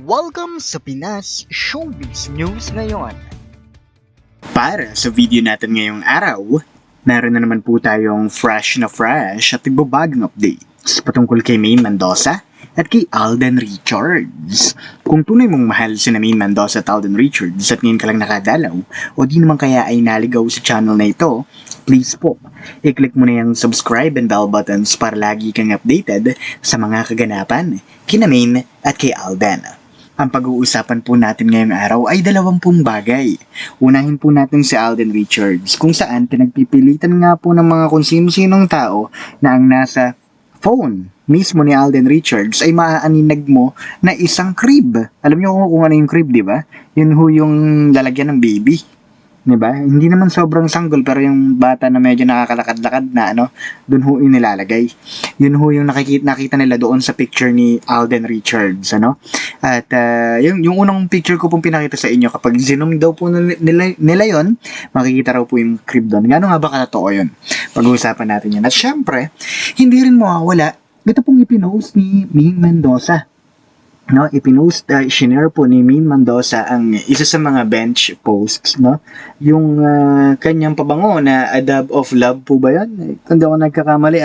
Welcome sa Pinas Showbiz News ngayon. Para sa video natin ngayong araw, meron na naman po tayong fresh at ibabagang updates patungkol kay Maine Mendoza at kay Alden Richards. Kung tunay mong mahal si Maine Mendoza at Alden Richards at ngayon ka lang nakadalaw o di naman kaya ay naligaw sa channel na ito, please po, i-click mo na yung subscribe and bell buttons para lagi kang updated sa mga kaganapan kina Maine at kay Alden. Ang pag-uusapan po natin ngayong araw ay 20 bagay. Unahin po natin si Alden Richards, kung saan pinagpipilitan nga po ng mga kung sino-sinong tao na ang nasa phone mismo ni Alden Richards ay maaaninag mo na isang crib. Alam niyo kung ano yung crib, di ba? Yun ho yung lalagyan ng baby. Diba? Hindi naman sobrang sanggol pero yung bata na medyo nakakalakad-lakad na doon ho yung nilalagay. Yun ho yung nakita nila doon sa picture ni Alden Richards, At yung unang picture ko pong pinakita sa inyo, kapag zoom daw po nila yon, makikita raw po yung crib doon. Gano'n nga ba katotoo yun? Pag-uusapan natin yan. At syempre, hindi rin mawawala, ito pong ipinost ni Maine Mendoza. Shinare po ni Maine Mendoza ang isa sa mga bench posts, yung kanyang pabango na A Dab of Love po ba yan? Kung di ako nagkakamali,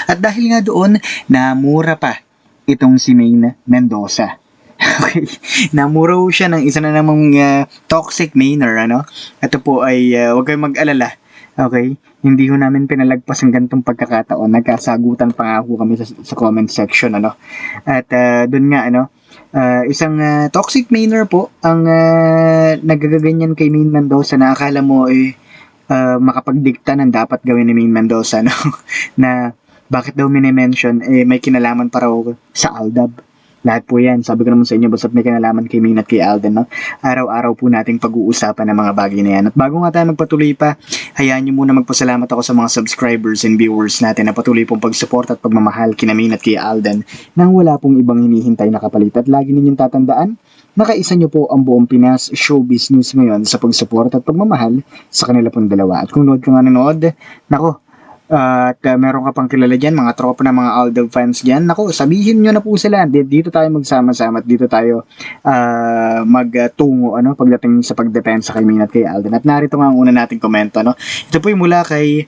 At dahil nga doon, namura pa itong si Maine Mendoza. Okay, namura po siya ng isa na namang toxic manner, Ito po ay, huwag kayong mag-alala. Okay, hindi ho namin pinalagpas ang ganitong pagkakataon. Nagkasagutan pa nga ho kami sa comment section, At doon nga, isang toxic manner po ang nagagaganyan kay Maine Mendoza na akala mo makapagdikta ng dapat gawin ni Maine Mendoza, na bakit daw minimension may kinalaman para sa Aldab. Lahat po yan, sabi ko naman sa inyo, basta may kinalaman kay Maine at kay Alden, Araw-araw po nating pag-uusapan ng mga bagay na yan. At bago nga tayo magpatuloy pa, hayaan nyo muna magpasalamat ako sa mga subscribers and viewers natin na patuloy pong pag-support at pagmamahal kina Maine at kay Alden nang wala pong ibang hinihintay na kapalit. At lagi ninyong tatandaan, nakaisa nyo po ang buong Pinas Showbiz News ngayon sa pag-support at pagmamahal sa kanila pong dalawa. At kung nood ka nga nanood, nako, at meron ka pang kilala dyan, mga tropa na mga Aldab fans dyan, naku, sabihin nyo na po sila, dito tayo magsama-sama at dito tayo magtungo pagdating sa pagdepensa kay Maine at kay Alden. At narito nga ang una nating komento, ito po yung mula kay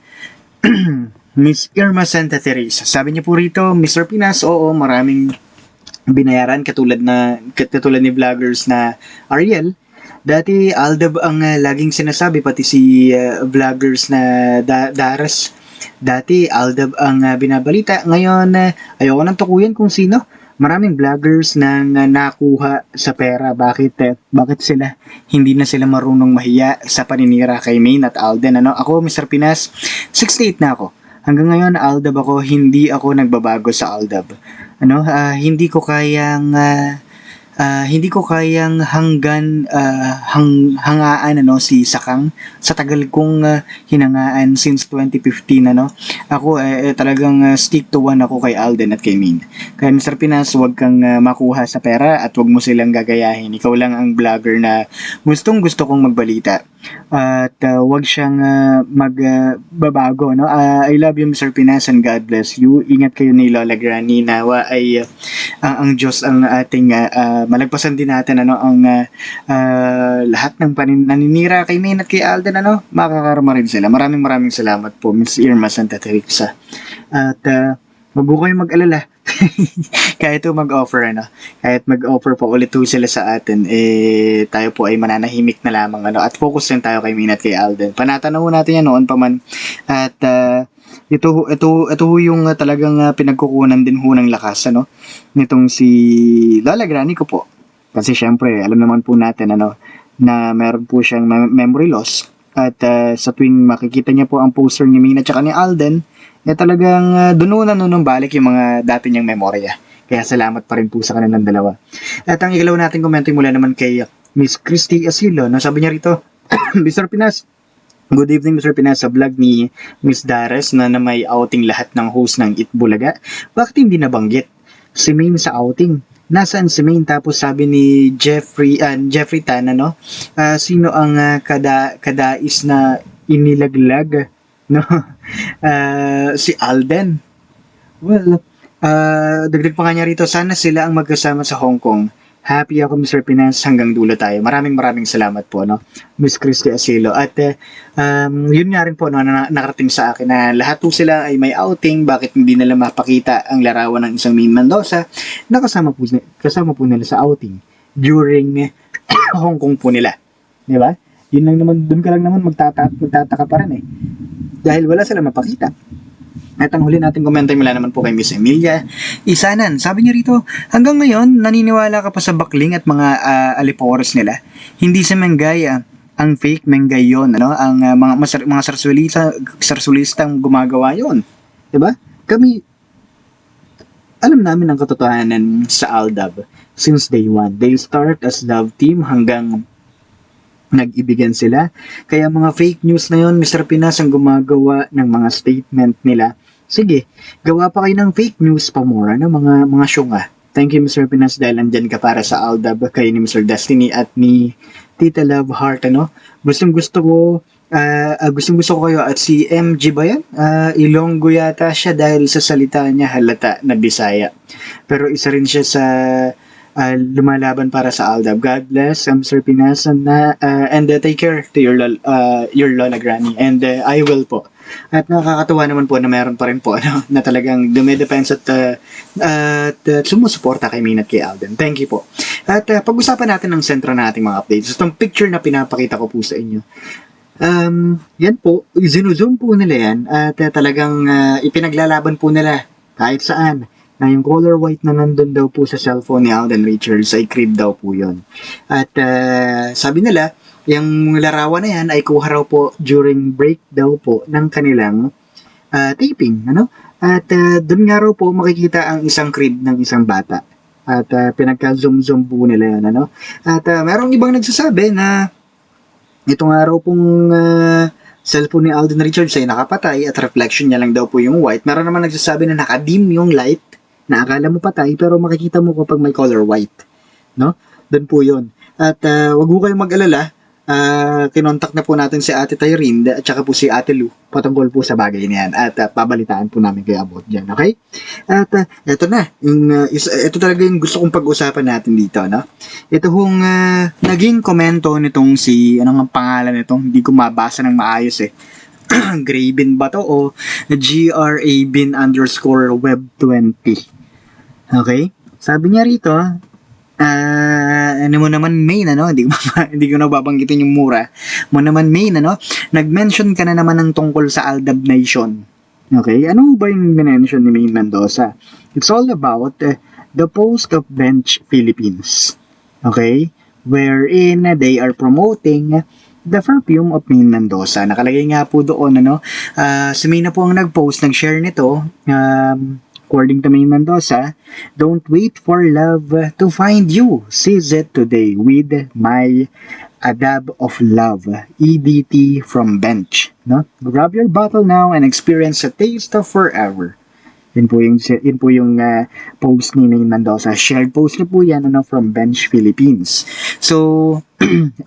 Miss Irma Santa Teresa. Sabi niyo po rito, Mr. Pinas, oo, maraming binayaran katulad ni vloggers na Ariel. Dati Aldab ang laging sinasabi, pati si vloggers na Daras. Dati Aldab ang binabalita. Ngayon, ayoko nang tukuyan kung sino. Maraming vloggers na nakuha sa pera. Bakit sila? Hindi na sila marunong mahiya sa paninira kay Maine at Alden. Ako, Mr. Pinas, 68 na ako. Hanggang ngayon, Aldab ako. Hindi ako nagbabago sa Aldab. Hindi ko kayang hangaan si Sakang sa tagal kong hinangaan since 2015. Ako talagang stick to one ako kay Alden at kay Maine. Kaya Mr. Pinas, huwag kang makuha sa pera at huwag mo silang gagayahin. Ikaw lang ang vlogger na gusto kong magbalita. At huwag siyang magbabago. I love you, Mr. Pinas, and God bless you. Ingat kayo ni Lola Granny. Nawa ay ang Diyos ang ating malagpasan din natin ang lahat ng naninira kay Maine at kay Alden, makakarma rin sila. Maraming salamat po, Miss Irma Santa Teresa. At wag ko kayong mag-alala. Kahit mag-offer, kahit mag-offer po ulit sila sa atin, tayo po ay mananahimik na lamang, at focus lang tayo kay Maine at kay Alden. Panatanaw natin yan noon pa man. At ito yung talagang pinagkukunan din ho ng lakas, nitong si Lola Granny ko po. Kasi syempre, alam naman po natin, na meron po siyang memory loss. At sa tuwing makikita niya po ang poster ni Maine at saka ni Alden, talagang doon balik yung mga dati niyang memorya. Kaya salamat pa rin po sa kanilang dalawa. At ang ikalaw natin komento mula naman kay Miss Christy Asilo. Sabi niya rito, Mr. Pinas, good evening Mr. Pinas, sa vlog ni Miss Dares na may outing lahat ng host ng Itbulaga. Bakit hindi nabanggit si Maine sa outing? Nasaan si Maine? Tapos sabi ni Jeffrey Tan, sino ang kadais na inilaglag? Si Alden. Well, dagdag pa nga niya rito, sana sila ang magkasama sa Hong Kong. Happy ako, Mr. Pinas, hanggang dulo tayo. Maraming salamat po, no, Miss Christy Asilo. At yun nga rin po, no, na nakarating sa akin na lahat po sila ay may outing. Bakit hindi nila mapakita ang larawan ng isang Maine Mendoza na kasama po nila sa outing during Hong Kong po nila. Di ba? Yun lang naman, dun ka lang naman magtataka pa rin eh. Dahil wala sila mapakita. At ang huli natin komento mula naman po kay Miss Emilia Isanan. Sabi niya rito, hanggang ngayon, naniniwala ka pa sa bakling at mga alipores nila. Hindi sa menggaya, ang fake menggay yun. Ano? Ang mga sarsulistang gumagawa yon, diba? Kami, alam namin ang katotohanan sa Aldab since day one. They start as love team hanggang nag-ibigan sila. Kaya mga fake news na yon, Mr. Pinas, ang gumagawa ng mga statement nila. Sige, gawa pa kayo ng fake news pa more, ano, mga syunga. Thank you, Mr. Pinas, dahil andyan ka para sa Aldab, kayo ni Mr. Destiny at ni Tita Love Heart, ano. Gustong gusto ko kayo at si MG ba yan? Ilonggo yata siya dahil sa salita niya halata na Bisaya. Pero isa rin siya sa lumalaban para sa Aldab. God bless, Mr. Pinas, and take care to your Lola Granny. And I will po. At nakakatuwa naman po na meron pa rin po na talagang dumedepensa at sumusuporta kay Maine at kay Alden. Thank you po. At pag-usapan natin ng sentro nating mga updates. Itong picture na pinapakita ko po sa inyo. Yan po, zinuzoom po nila yan at talagang ipinaglalaban po nila kahit saan na yung color white na nandun daw po sa cellphone ni Alden Richards ay crib daw po yun. At sabi nila, yung larawan na yan ay kuha raw po during break daw po ng kanilang taping. Ano? At doon nga raw po makikita ang isang crib ng isang bata. At pinagka-zoom-zoom po nila yan. Ano? At merong ibang nagsasabi na ito nga raw pong cellphone ni Alden Richards ay nakapatay at reflection niya lang daw po yung white. Meron naman nagsasabi na nakadim yung light na akala mo patay pero makikita mo kapag may color white. No? Doon po yun. At wag mo kayong mag-alala. Kinontak na po natin si Ate Tyrene at saka po si Ate Lou patungkol po sa bagay niyan at pabalitaan po namin kayo about dyan, okay? At ito na, ito talaga yung gusto kong pag-usapan natin dito, no? Ito hong naging komento nitong anong ang pangalan nitong, hindi ko mabasa ng maayos eh. Grabin ba to o grabin_web20? Okay? Sabi niya rito, ano mo naman Maine, ano? Hindi ko na babanggitin yung mura. Mo naman Maine, ano? Nag-mention ka na naman ng tungkol sa Aldab Nation. Okay? Ano ba yung mention ni Maine Mendoza? It's all about the post of Bench Philippines. Okay? Wherein they are promoting the perfume of Maine Mendoza. Nakalagay nga po doon, ano? Si Maine na po ang nag-post, nag-share nito. According to Maine Mendoza, don't wait for love to find you. Seize it today with my Adab of Love, EDT from Bench. No? Grab your bottle now and experience a taste of forever. Yun po yung post ni Maine Mendoza. Shared post niya po yan from Bench Philippines. So,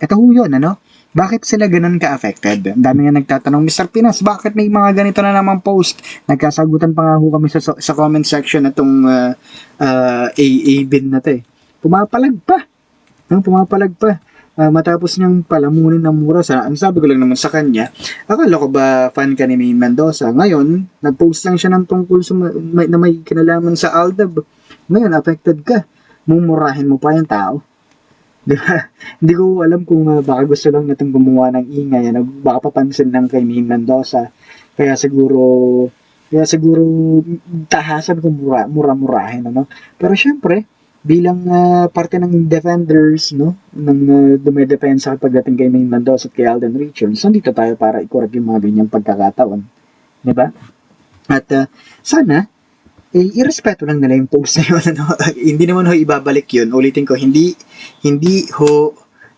ito po yun, ano? Bakit sila ganun ka-affected? Ang dami nga nagtatanong, Mr. Pinas, bakit may mga ganito na namang post? Nagkasagutan pa nga ho kami sa comment section na itong AA bin na to eh. Pumapalag pa. Matapos niyang palamunin ng mura ang sabi ko lang naman sa kanya, akala ko ba fan ka ni Maine Mendoza? Ngayon, nag-post lang siya ng tungkol na may kinalaman sa Aldab. Ngayon, affected ka. Mumurahin mo pa yung tao. Diba? Hindi ko alam kung baka gusto lang natin gumawa ng ingay, baka papansin lang kay Maine Mendoza. Kaya siguro tahasan kung mura-murahin, ano? Pero syempre, bilang parte ng defenders, no, ng dumedepensa pagdating kay Maine Mendoza at kay Alden Richards, nandito tayo para i-correct yung mga ganyang pagkakataon. Diba? At sana, irespeto lang nila yung post na yun. Ano? Hindi naman ho ibabalik yun. Ulitin ko, hindi ho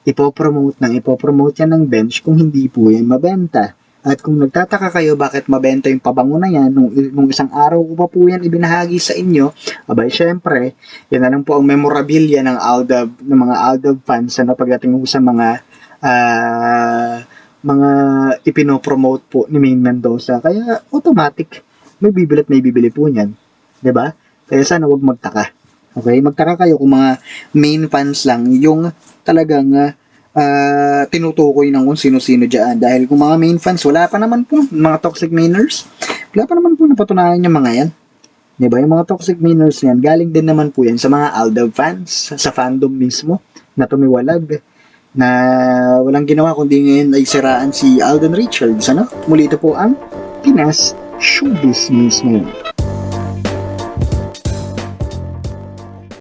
ipopromote yan ng Bench kung hindi po yan mabenta. At kung nagtataka kayo bakit mabenta yung pabango na yan, nung isang araw ko pa po yan ibinahagi sa inyo, abay syempre, yan na lang po ang memorabilia ng mga Aldab fans na pagdating sa mga ipinopromote po ni Maine Mendoza. Kaya automatic, may bibili po niyan. 'Di ba? Kaya sana wag magtaka. Okay? Magtaka kayo kung mga main fans lang yung talagang tinutukoy ng kung sino-sino dyan. Dahil kung mga main fans, wala pa naman po, mga toxic mainers, wala pa naman po napatunayan yung mga yan. Diba? Yung mga toxic mainers yan, galing din naman po yan sa mga Aldab fans, sa fandom mismo, na tumiwalag, na walang ginawa kundi ngayon ay siraan si Alden Richards. Ano? Muli ito po ang Pinas Showbiz News ngayon.